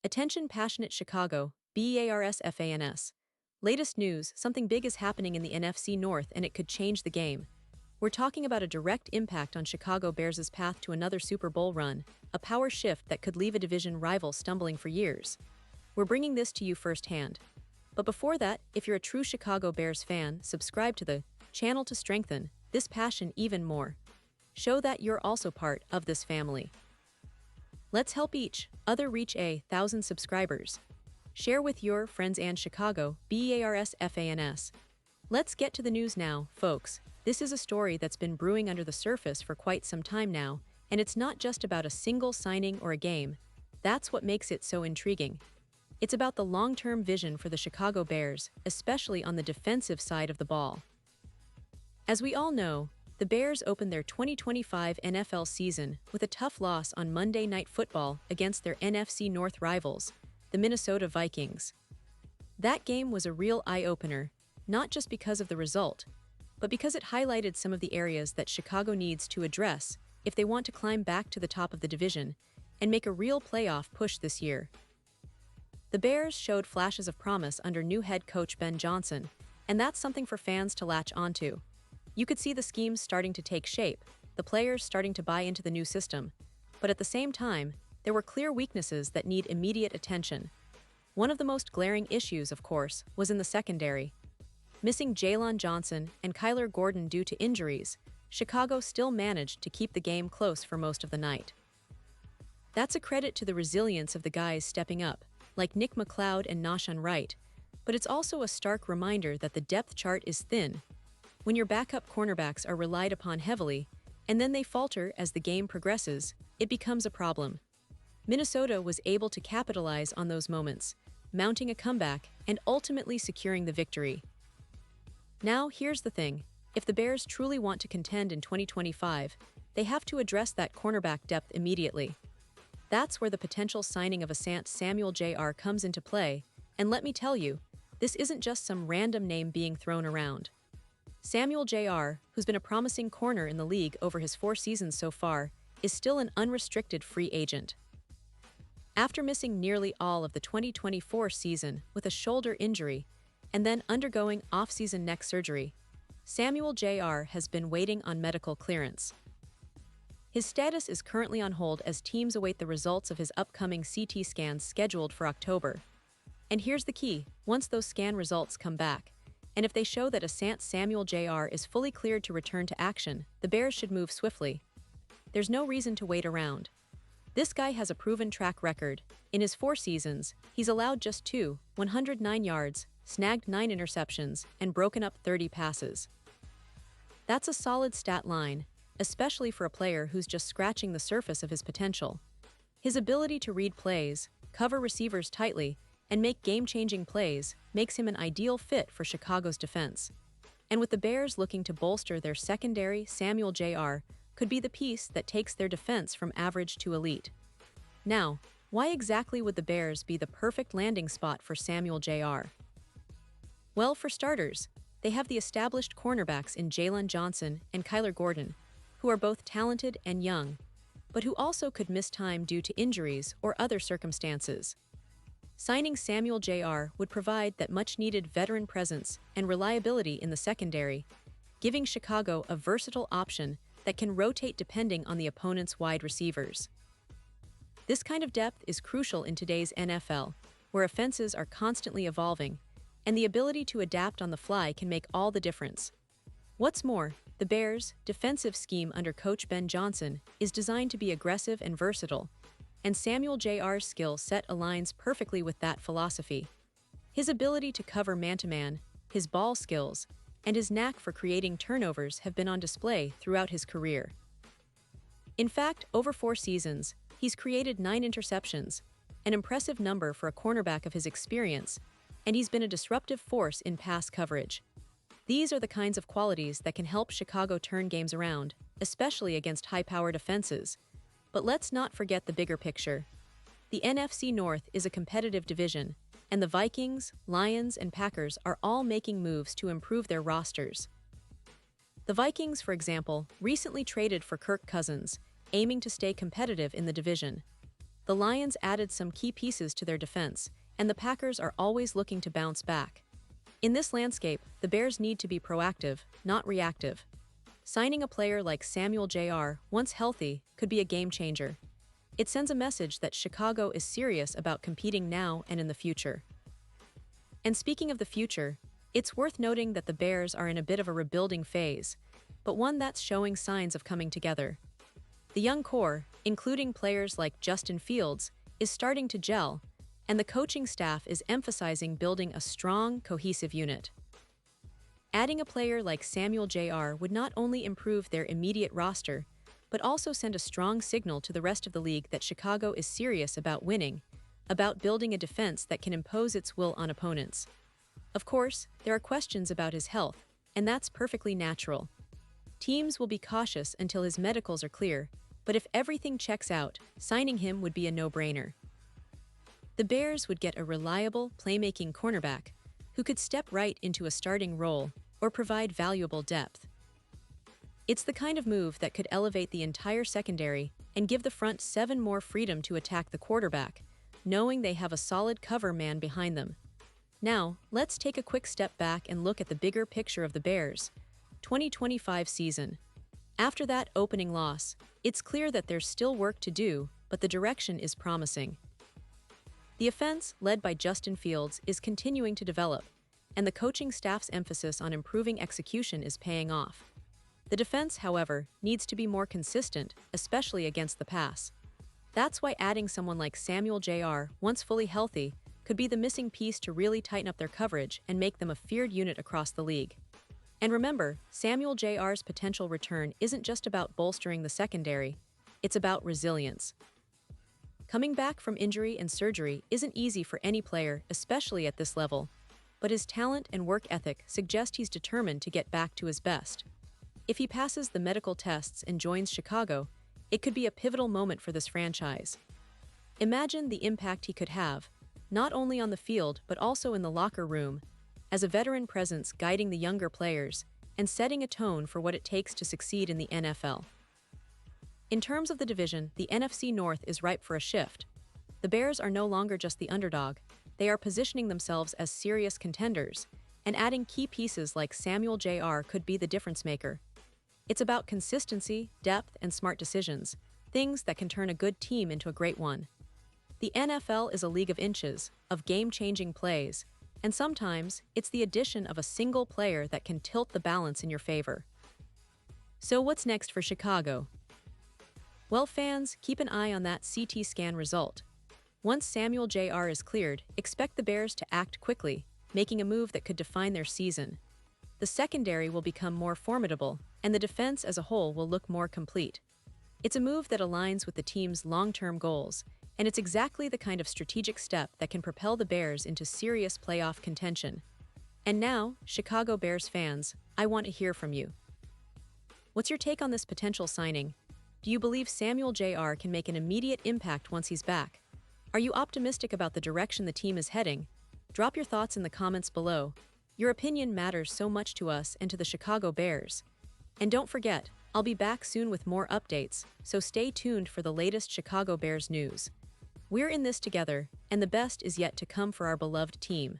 Attention passionate Chicago, Bears fans. Latest news, something big is happening in the NFC North and it could change the game. We're talking about a direct impact on Chicago Bears' path to another Super Bowl run, a power shift that could leave a division rival stumbling for years. We're bringing this to you firsthand. But before that, if you're a true Chicago Bears fan, subscribe to the channel to strengthen this passion even more. Show that you're also part of this family. Let's help each other reach 1,000 subscribers. Share with your friends and Chicago Bears fans. Let's get to the news now, folks. This is a story that's been brewing under the surface for quite some time now, and it's not just about a single signing or a game. That's what makes it so intriguing. It's about the long-term vision for the Chicago Bears, especially on the defensive side of the ball. As we all know, the Bears opened their 2025 NFL season with a tough loss on Monday Night Football against their NFC North rivals, the Minnesota Vikings. That game was a real eye-opener, not just because of the result, but because it highlighted some of the areas that Chicago needs to address if they want to climb back to the top of the division and make a real playoff push this year. The Bears showed flashes of promise under new head coach Ben Johnson, and that's something for fans to latch onto. You could see the schemes starting to take shape, the players starting to buy into the new system, but at the same time, there were clear weaknesses that need immediate attention. One of the most glaring issues, of course, was in the secondary. Missing Jaylon Johnson and Kyler Gordon due to injuries, Chicago still managed to keep the game close for most of the night. That's a credit to the resilience of the guys stepping up, like Nick McLeod and Nahshon Wright, but it's also a stark reminder that the depth chart is thin. When your backup cornerbacks are relied upon heavily, and then they falter as the game progresses, it becomes a problem. Minnesota was able to capitalize on those moments, mounting a comeback and ultimately securing the victory. Now, here's the thing. If the Bears truly want to contend in 2025, they have to address that cornerback depth immediately. That's where the potential signing of Asante Samuel Jr. comes into play, and let me tell you, this isn't just some random name being thrown around. Samuel Jr., who's been a promising corner in the league over his 4 seasons so far, is still an unrestricted free agent. After missing nearly all of the 2024 season with a shoulder injury and then undergoing off-season neck surgery, Samuel Jr. has been waiting on medical clearance. His status is currently on hold as teams await the results of his upcoming CT scans scheduled for October. And here's the key: once those scan results come back, and if they show that Asante Samuel Jr. is fully cleared to return to action, the Bears should move swiftly. There's no reason to wait around. This guy has a proven track record. In his 4 seasons, he's allowed just 109 yards, snagged 9 interceptions, and broken up 30 passes. That's a solid stat line, especially for a player who's just scratching the surface of his potential. His ability to read plays, cover receivers tightly, and make game-changing plays makes him an ideal fit for Chicago's defense. And with the Bears looking to bolster their secondary, Samuel Jr. could be the piece that takes their defense from average to elite. Now, why exactly would the Bears be the perfect landing spot for Samuel Jr.? Well, for starters, they have the established cornerbacks in Jaylon Johnson and Kyler Gordon, who are both talented and young, but who also could miss time due to injuries or other circumstances. Signing Samuel Jr. would provide that much-needed veteran presence and reliability in the secondary, giving Chicago a versatile option that can rotate depending on the opponent's wide receivers. This kind of depth is crucial in today's NFL, where offenses are constantly evolving, and the ability to adapt on the fly can make all the difference. What's more, the Bears' defensive scheme under coach Ben Johnson is designed to be aggressive and versatile, and Samuel Jr.'s skill set aligns perfectly with that philosophy. His ability to cover man-to-man, his ball skills, and his knack for creating turnovers have been on display throughout his career. In fact, over 4 seasons, he's created 9 interceptions, an impressive number for a cornerback of his experience, and he's been a disruptive force in pass coverage. These are the kinds of qualities that can help Chicago turn games around, especially against high-powered offenses. But let's not forget the bigger picture. The NFC North is a competitive division, and the Vikings, Lions, and Packers are all making moves to improve their rosters. The Vikings, for example, recently traded for Kirk Cousins, aiming to stay competitive in the division. The Lions added some key pieces to their defense, and the Packers are always looking to bounce back. In this landscape, the Bears need to be proactive, not reactive. Signing a player like Samuel Jr., once healthy, could be a game changer. It sends a message that Chicago is serious about competing now and in the future. And speaking of the future, it's worth noting that the Bears are in a bit of a rebuilding phase, but one that's showing signs of coming together. The young core, including players like Justin Fields, is starting to gel, and the coaching staff is emphasizing building a strong, cohesive unit. Adding a player like Samuel Jr. would not only improve their immediate roster, but also send a strong signal to the rest of the league that Chicago is serious about winning, about building a defense that can impose its will on opponents. Of course, there are questions about his health, and that's perfectly natural. Teams will be cautious until his medicals are clear, but if everything checks out, signing him would be a no-brainer. The Bears would get a reliable, playmaking cornerback who could step right into a starting role or provide valuable depth. It's the kind of move that could elevate the entire secondary and give the front seven more freedom to attack the quarterback, knowing they have a solid cover man behind them. Now, let's take a quick step back and look at the bigger picture of the Bears' 2025 season. After that opening loss, it's clear that there's still work to do, but the direction is promising. The offense, led by Justin Fields, is continuing to develop, and the coaching staff's emphasis on improving execution is paying off. The defense, however, needs to be more consistent, especially against the pass. That's why adding someone like Samuel Jr., once fully healthy, could be the missing piece to really tighten up their coverage and make them a feared unit across the league. And remember, Samuel Jr.'s potential return isn't just about bolstering the secondary, it's about resilience. Coming back from injury and surgery isn't easy for any player, especially at this level, but his talent and work ethic suggest he's determined to get back to his best. If he passes the medical tests and joins Chicago, it could be a pivotal moment for this franchise. Imagine the impact he could have, not only on the field but also in the locker room, as a veteran presence guiding the younger players and setting a tone for what it takes to succeed in the NFL. In terms of the division, the NFC North is ripe for a shift. The Bears are no longer just the underdog, they are positioning themselves as serious contenders, and adding key pieces like Samuel Jr. could be the difference maker. It's about consistency, depth, and smart decisions, things that can turn a good team into a great one. The NFL is a league of inches, of game-changing plays, and sometimes it's the addition of a single player that can tilt the balance in your favor. So what's next for Chicago? Well, fans, keep an eye on that CT scan result. Once Samuel Jr. is cleared, expect the Bears to act quickly, making a move that could define their season. The secondary will become more formidable, and the defense as a whole will look more complete. It's a move that aligns with the team's long-term goals, and it's exactly the kind of strategic step that can propel the Bears into serious playoff contention. And now, Chicago Bears fans, I want to hear from you. What's your take on this potential signing? Do you believe Samuel Jr. can make an immediate impact once he's back? Are you optimistic about the direction the team is heading? Drop your thoughts in the comments below. Your opinion matters so much to us and to the Chicago Bears. And don't forget, I'll be back soon with more updates, so stay tuned for the latest Chicago Bears news. We're in this together, and the best is yet to come for our beloved team.